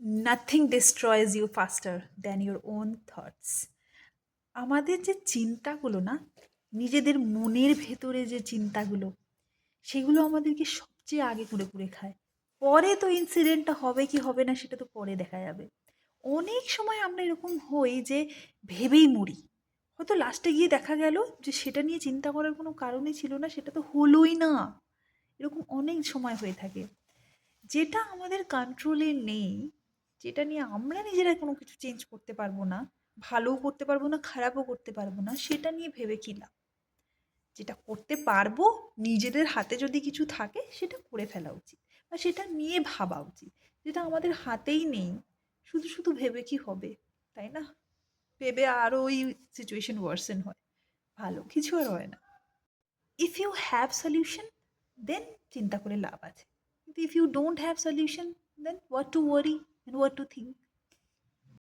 Nothing destroys you faster than your own thoughts. আমাদের যে চিন্তাগুলো না, নিজেদের মনের ভেতরে যে চিন্তাগুলো, সেগুলো আমাদেরকে সবচেয়ে আগে কুরে কুরে খায়। পরে তো ইনসিডেন্টটা হবে কি হবে না সেটা তো পরে দেখা যাবে। অনেক সময় আমরা এরকম হই যে ভেবেই মরি, হয়তো লাস্টে গিয়ে দেখা গেল যে সেটা নিয়ে চিন্তা করার কোনো কারণই ছিল না, সেটা তো হলোই না। এরকম অনেক সময় হয়ে থাকে। যেটা আমাদের কন্ট্রোলে নেই, যেটা নিয়ে আমরা নিজেরা কোনো কিছু চেঞ্জ করতে পারবো না, ভালোও করতে পারবো না, খারাপও করতে পারবো না, সেটা নিয়ে ভেবে কি লাভ? যেটা করতে পারবো, নিজেদের হাতে যদি কিছু থাকে সেটা করে ফেলা উচিত, বা সেটা নিয়ে ভাবা উচিত। যেটা আমাদের হাতেই নেই, শুধু শুধু ভেবে কি হবে, তাই না? ভেবে আরও ওই সিচুয়েশন ওয়ার্সেন হয়, ভালো কিছু আর হয় না। If you have solution, then চিন্তা করে লাভ আছে। কিন্তু if you don't have solution, then what to worry and what to think.